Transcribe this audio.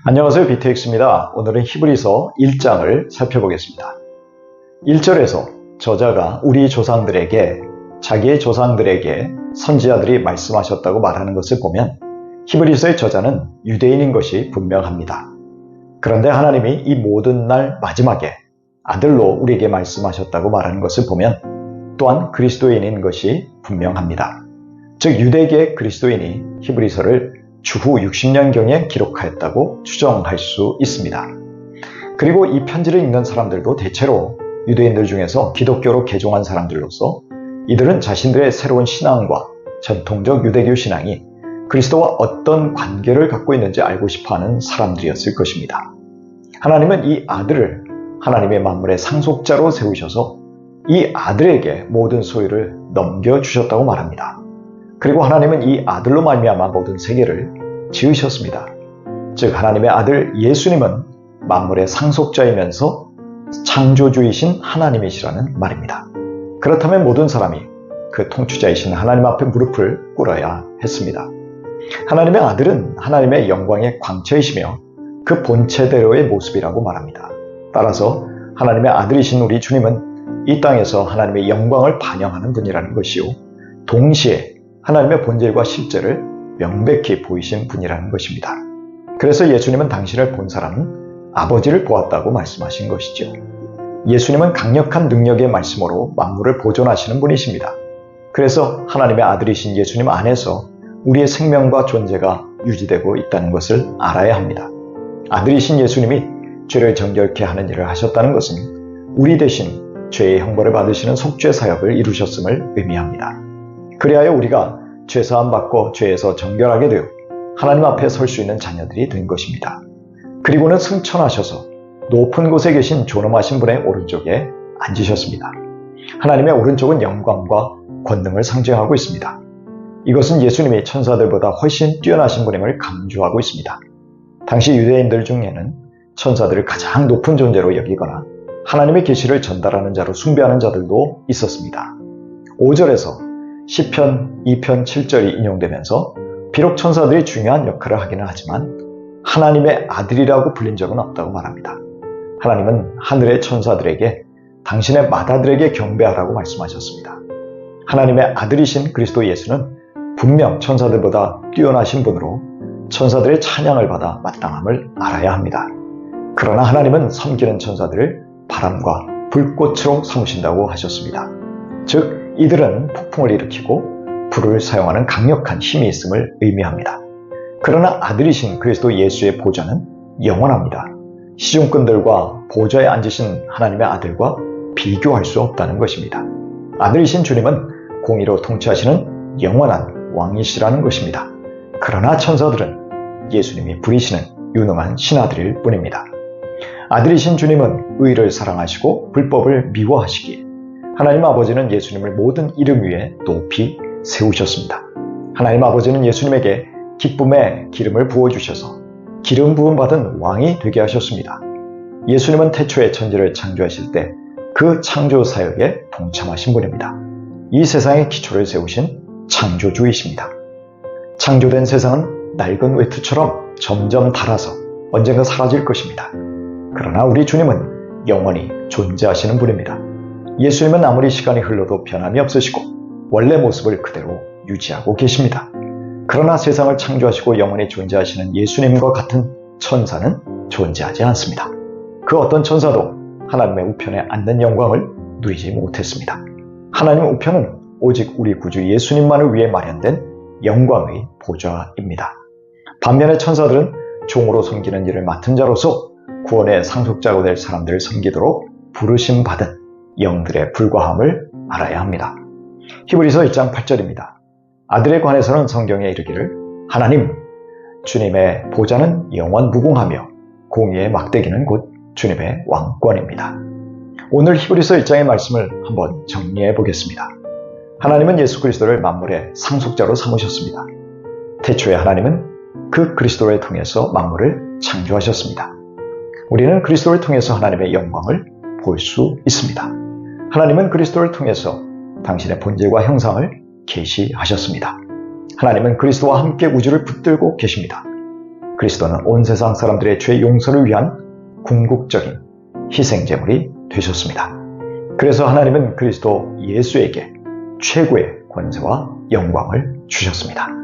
안녕하세요. BTX입니다. 오늘은 히브리서 1장을 살펴보겠습니다. 1절에서 저자가 우리 조상들에게 자기의 조상들에게 선지자들이 말씀하셨다고 말하는 것을 보면 히브리서의 저자는 유대인인 것이 분명합니다. 그런데 하나님이 이 모든 날 마지막에 아들로 우리에게 말씀하셨다고 말하는 것을 보면 또한 그리스도인인 것이 분명합니다. 즉 유대계의 그리스도인이 히브리서를 주후 60년경에 기록하였다고 추정할 수 있습니다. 그리고 이 편지를 읽는 사람들도 대체로 유대인들 중에서 기독교로 개종한 사람들로서 이들은 자신들의 새로운 신앙과 전통적 유대교 신앙이 그리스도와 어떤 관계를 갖고 있는지 알고 싶어하는 사람들이었을 것입니다. 하나님은 이 아들을 하나님의 만물의 상속자로 세우셔서 이 아들에게 모든 소유를 넘겨주셨다고 말합니다. 그리고 하나님은 이 아들로 말미암아 모든 세계를 지으셨습니다. 즉 하나님의 아들 예수님은 만물의 상속자이면서 창조주이신 하나님이시라는 말입니다. 그렇다면 모든 사람이 그 통치자이신 하나님 앞에 무릎을 꿇어야 했습니다. 하나님의 아들은 하나님의 영광의 광채이시며 그 본체대로의 모습이라고 말합니다. 따라서 하나님의 아들이신 우리 주님은 이 땅에서 하나님의 영광을 반영하는 분이라는 것이요, 동시에 하나님의 본질과 실제를 명백히 보이신 분이라는 것입니다. 그래서 예수님은 당신을 본 사람은 아버지를 보았다고 말씀하신 것이죠. 예수님은 강력한 능력의 말씀으로 만물을 보존하시는 분이십니다. 그래서 하나님의 아들이신 예수님 안에서 우리의 생명과 존재가 유지되고 있다는 것을 알아야 합니다. 아들이신 예수님이 죄를 정결케 하는 일을 하셨다는 것은 우리 대신 죄의 형벌을 받으시는 속죄 사역을 이루셨음을 의미합니다. 그리하여 우리가 죄사함 받고 죄에서 정결하게 되어 하나님 앞에 설 수 있는 자녀들이 된 것입니다. 그리고는 승천하셔서 높은 곳에 계신 존엄하신 분의 오른쪽에 앉으셨습니다. 하나님의 오른쪽은 영광과 권능을 상징하고 있습니다. 이것은 예수님이 천사들보다 훨씬 뛰어나신 분임을 강조하고 있습니다. 당시 유대인들 중에는 천사들을 가장 높은 존재로 여기거나 하나님의 계시를 전달하는 자로 숭배하는 자들도 있었습니다. 5절에서 시편 2편 7절이 인용되면서 비록 천사들이 중요한 역할을 하기는 하지만 하나님의 아들이라고 불린 적은 없다고 말합니다. 하나님은 하늘의 천사들에게 당신의 맏아들에게 경배하라고 말씀하셨습니다. 하나님의 아들이신 그리스도 예수는 분명 천사들보다 뛰어나신 분으로 천사들의 찬양을 받아 마땅함을 알아야 합니다. 그러나 하나님은 섬기는 천사들을 바람과 불꽃으로 삼으신다고 하셨습니다. 즉 이들은 폭풍을 일으키고 불을 사용하는 강력한 힘이 있음을 의미합니다. 그러나 아들이신 그리스도 예수의 보좌는 영원합니다. 시중꾼들과 보좌에 앉으신 하나님의 아들과 비교할 수 없다는 것입니다. 아들이신 주님은 공의로 통치하시는 영원한 왕이시라는 것입니다. 그러나 천사들은 예수님이 부리시는 유능한 신하들일 뿐입니다. 아들이신 주님은 의를 사랑하시고 불법을 미워하시기에 하나님 아버지는 예수님을 모든 이름 위에 높이 세우셨습니다. 하나님 아버지는 예수님에게 기쁨의 기름을 부어주셔서 기름 부음 받은 왕이 되게 하셨습니다. 예수님은 태초에 천지를 창조하실 때 그 창조 사역에 동참하신 분입니다. 이 세상의 기초를 세우신 창조주이십니다. 창조된 세상은 낡은 외투처럼 점점 닳아서 언젠가 사라질 것입니다. 그러나 우리 주님은 영원히 존재하시는 분입니다. 예수님은 아무리 시간이 흘러도 변함이 없으시고 원래 모습을 그대로 유지하고 계십니다. 그러나 세상을 창조하시고 영원히 존재하시는 예수님과 같은 천사는 존재하지 않습니다. 그 어떤 천사도 하나님의 우편에 앉는 영광을 누리지 못했습니다. 하나님의 우편은 오직 우리 구주 예수님만을 위해 마련된 영광의 보좌입니다. 반면에 천사들은 종으로 섬기는 일을 맡은 자로서 구원의 상속자가 될 사람들을 섬기도록 부르심 받은 영들에 불과함을 알아야 합니다. 히브리서 1장 8절입니다. 아들에 관해서는 성경에 이르기를 하나님, 주님의 보좌는 영원 무궁하며 공의의 막대기는 곧 주님의 왕권입니다. 오늘 히브리서 1장의 말씀을 한번 정리해 보겠습니다. 하나님은 예수 그리스도를 만물의 상속자로 삼으셨습니다. 태초에 하나님은 그 그리스도를 통해서 만물을 창조하셨습니다. 우리는 그리스도를 통해서 하나님의 영광을 볼 수 있습니다. 하나님은 그리스도를 통해서 당신의 본질과 형상을 계시하셨습니다. 하나님은 그리스도와 함께 우주를 붙들고 계십니다. 그리스도는 온 세상 사람들의 죄 용서를 위한 궁극적인 희생제물이 되셨습니다. 그래서 하나님은 그리스도 예수에게 최고의 권세와 영광을 주셨습니다.